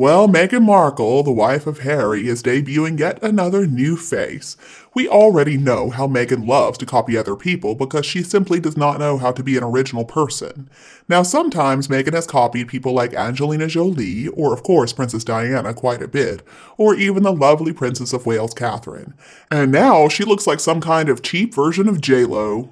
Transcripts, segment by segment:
Well, Meghan Markle, the wife of Harry, is debuting yet another new face. We already know how Meghan loves to copy other people because she simply does not know how to be an original person. Now, sometimes Meghan has copied people like Angelina Jolie, or of course Princess Diana quite a bit, or even the lovely Princess of Wales, Catherine. And now she looks like some kind of cheap version of J-Lo.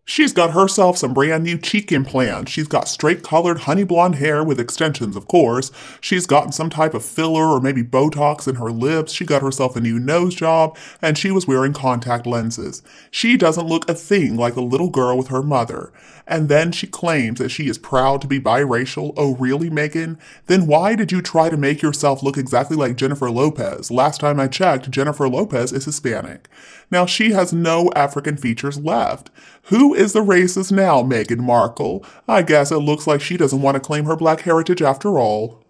She's got herself some brand new cheek implants. She's got straight colored honey blonde hair with extensions, of course. She's gotten some type of filler or maybe Botox in her lips. She got herself a new nose job, and she was wearing contact lenses. She doesn't look a thing like the little girl with her mother. And then she claims that she is proud to be biracial. Oh, really, Meghan? Then why did you try to make yourself look exactly like Jennifer Lopez? Last time I checked, Jennifer Lopez is Hispanic. Now she has no African features left. Who is the racist now, Meghan Markle? I guess it looks like she doesn't want to claim her black heritage after all.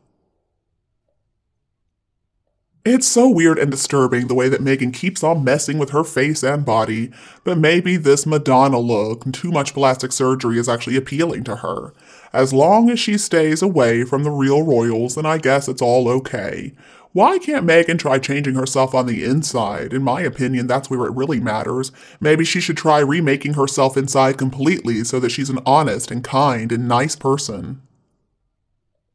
It's so weird and disturbing the way that Meghan keeps on messing with her face and body, but maybe this Madonna look and too much plastic surgery is actually appealing to her. As long as she stays away from the real royals, then I guess it's all okay. Why can't Meghan try changing herself on the inside? In my opinion, that's where it really matters. Maybe she should try remaking herself inside completely so that she's an honest and kind and nice person.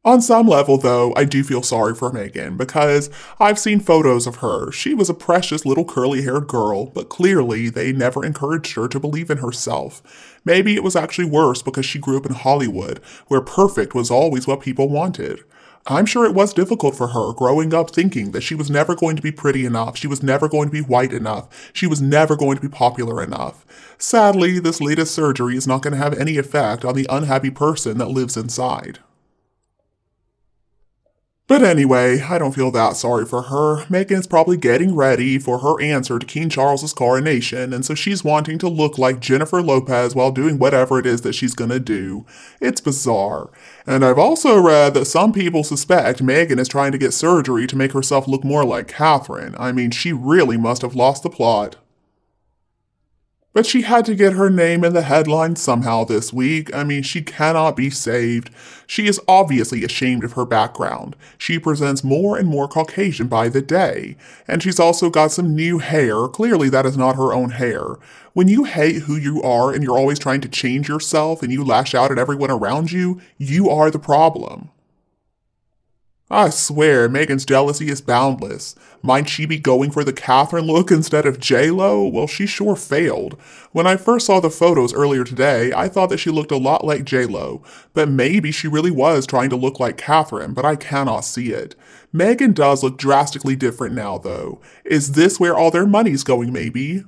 On some level, though, I do feel sorry for Meghan because I've seen photos of her. She was a precious little curly-haired girl, but clearly they never encouraged her to believe in herself. Maybe it was actually worse because she grew up in Hollywood, where perfect was always what people wanted. I'm sure it was difficult for her growing up thinking that she was never going to be pretty enough, she was never going to be white enough, she was never going to be popular enough. Sadly, this latest surgery is not going to have any effect on the unhappy person that lives inside. But anyway, I don't feel that sorry for her. Meghan's probably getting ready for her answer to King Charles's coronation, and so she's wanting to look like Jennifer Lopez while doing whatever it is that she's gonna do. It's bizarre. And I've also read that some people suspect Meghan is trying to get surgery to make herself look more like Catherine. I mean, she really must have lost the plot. But she had to get her name in the headlines somehow this week. I mean, she cannot be saved. She is obviously ashamed of her background. She presents more and more Caucasian by the day. And she's also got some new hair. Clearly, that is not her own hair. When you hate who you are and you're always trying to change yourself and you lash out at everyone around you, you are the problem. I swear, Meghan's jealousy is boundless. Might she be going for the Catherine look instead of J-Lo? Well, she sure failed. When I first saw the photos earlier today, I thought that she looked a lot like J-Lo, but maybe she really was trying to look like Catherine, but I cannot see it. Meghan does look drastically different now, though. Is this where all their money's going, maybe?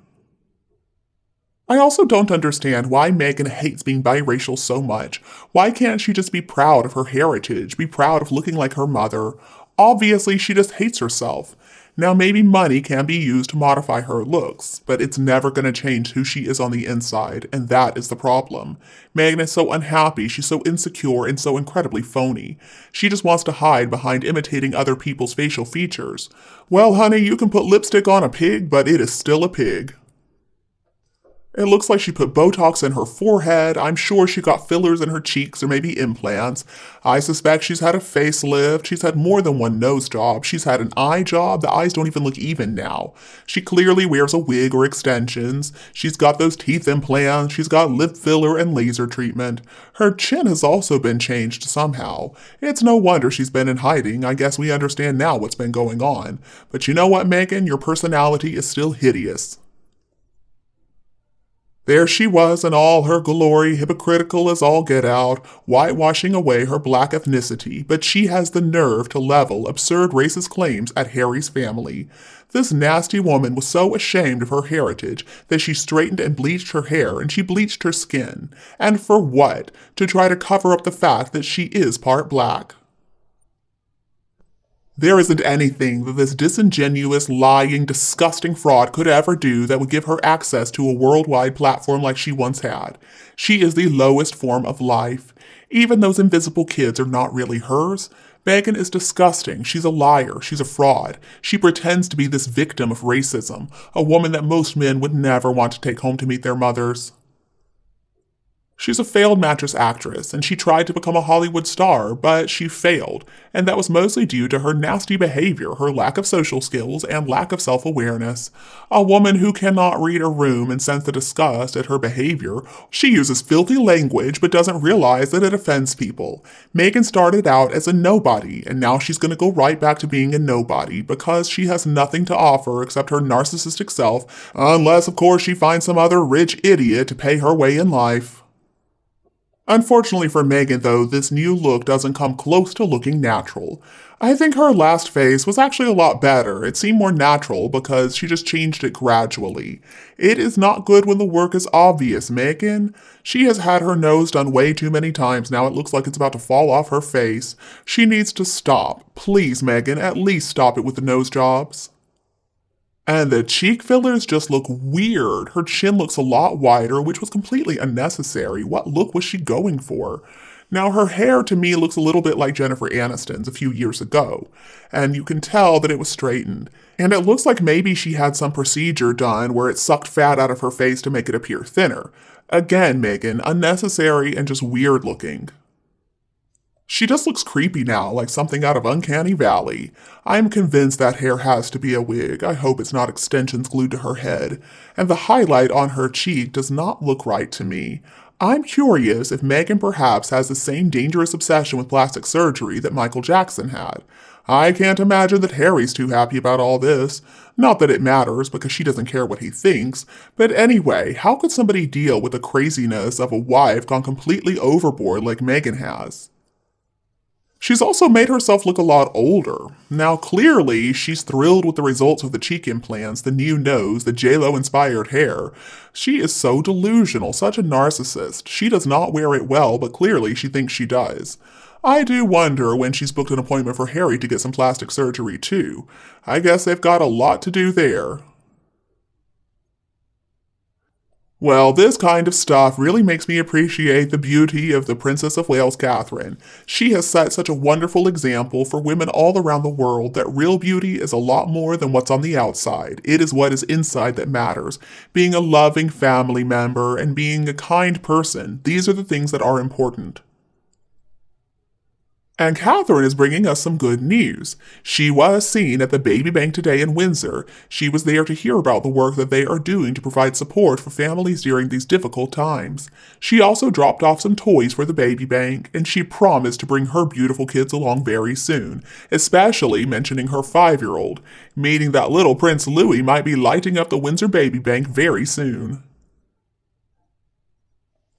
I also don't understand why Meghan hates being biracial so much. Why can't she just be proud of her heritage, be proud of looking like her mother? Obviously, she just hates herself. Now, maybe money can be used to modify her looks, but it's never going to change who she is on the inside, and that is the problem. Meghan is so unhappy, she's so insecure and so incredibly phony. She just wants to hide behind imitating other people's facial features. Well, honey, you can put lipstick on a pig, but it is still a pig. It looks like she put Botox in her forehead. I'm sure she got fillers in her cheeks or maybe implants. I suspect she's had a facelift. She's had more than one nose job. She's had an eye job. The eyes don't even look even now. She clearly wears a wig or extensions. She's got those teeth implants. She's got lip filler and laser treatment. Her chin has also been changed somehow. It's no wonder she's been in hiding. I guess we understand now what's been going on. But you know what, Meghan? Your personality is still hideous. There she was in all her glory, hypocritical as all get out, whitewashing away her black ethnicity, but she has the nerve to level absurd racist claims at Harry's family. This nasty woman was so ashamed of her heritage that she straightened and bleached her hair and she bleached her skin. And for what? To try to cover up the fact that she is part black. There isn't anything that this disingenuous, lying, disgusting fraud could ever do that would give her access to a worldwide platform like she once had. She is the lowest form of life. Even those invisible kids are not really hers. Meghan is disgusting. She's a liar. She's a fraud. She pretends to be this victim of racism, a woman that most men would never want to take home to meet their mothers. She's a failed mattress actress, and she tried to become a Hollywood star, but she failed, and that was mostly due to her nasty behavior, her lack of social skills, and lack of self-awareness. A woman who cannot read a room and sense the disgust at her behavior, she uses filthy language but doesn't realize that it offends people. Meghan started out as a nobody, and now she's going to go right back to being a nobody because she has nothing to offer except her narcissistic self, unless, of course, she finds some other rich idiot to pay her way in life. Unfortunately for Meghan, though, this new look doesn't come close to looking natural. I think her last face was actually a lot better. It seemed more natural because she just changed it gradually. It is not good when the work is obvious, Meghan. She has had her nose done way too many times now. It looks like it's about to fall off her face. She needs to stop. Please, Meghan, at least stop it with the nose jobs. And the cheek fillers just look weird. Her chin looks a lot wider, which was completely unnecessary. What look was she going for? Now, her hair to me looks a little bit like Jennifer Aniston's a few years ago, and you can tell that it was straightened. And it looks like maybe she had some procedure done where it sucked fat out of her face to make it appear thinner. Again, Meghan, unnecessary and just weird looking. She just looks creepy now, like something out of Uncanny Valley. I'm convinced that hair has to be a wig. I hope it's not extensions glued to her head. And the highlight on her cheek does not look right to me. I'm curious if Meghan perhaps has the same dangerous obsession with plastic surgery that Michael Jackson had. I can't imagine that Harry's too happy about all this. Not that it matters, because she doesn't care what he thinks. But anyway, how could somebody deal with the craziness of a wife gone completely overboard like Meghan has? She's also made herself look a lot older. Now, clearly, she's thrilled with the results of the cheek implants, the new nose, the JLo-inspired hair. She is so delusional, such a narcissist. She does not wear it well, but clearly she thinks she does. I do wonder when she's booked an appointment for Harry to get some plastic surgery, too. I guess they've got a lot to do there. Well, this kind of stuff really makes me appreciate the beauty of the Princess of Wales, Catherine. She has set such a wonderful example for women all around the world that real beauty is a lot more than what's on the outside. It is what is inside that matters. Being a loving family member and being a kind person, these are the things that are important. And Catherine is bringing us some good news. She was seen at the Baby Bank today in Windsor. She was there to hear about the work that they are doing to provide support for families during these difficult times. She also dropped off some toys for the Baby Bank, and she promised to bring her beautiful kids along very soon, especially mentioning her 5-year-old, meaning that little Prince Louis might be lighting up the Windsor Baby Bank very soon.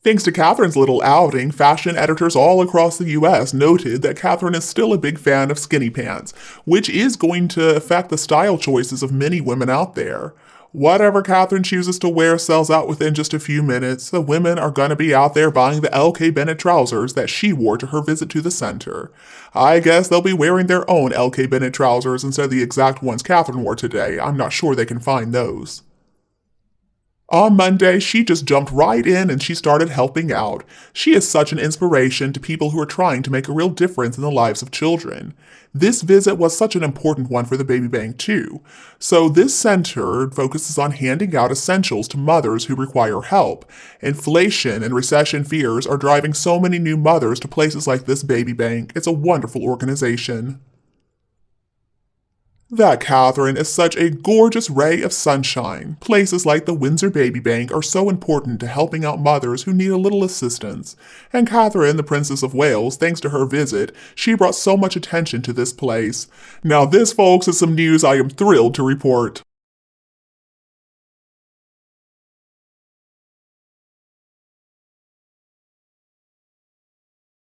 Thanks to Catherine's little outing, fashion editors all across the US noted that Catherine is still a big fan of skinny pants, which is going to affect the style choices of many women out there. Whatever Catherine chooses to wear sells out within just a few minutes. The women are going to be out there buying the LK Bennett trousers that she wore to her visit to the center. I guess they'll be wearing their own LK Bennett trousers instead of the exact ones Catherine wore today. I'm not sure they can find those. On Monday, she just jumped right in and she started helping out. She is such an inspiration to people who are trying to make a real difference in the lives of children. This visit was such an important one for the Baby Bank, too. So this center focuses on handing out essentials to mothers who require help. Inflation and recession fears are driving so many new mothers to places like this Baby Bank. It's a wonderful organization. That Catherine is such a gorgeous ray of sunshine. Places like the Windsor Baby Bank are so important to helping out mothers who need a little assistance. And Catherine, the Princess of Wales, thanks to her visit, she brought so much attention to this place. Now this, folks, is some news I am thrilled to report.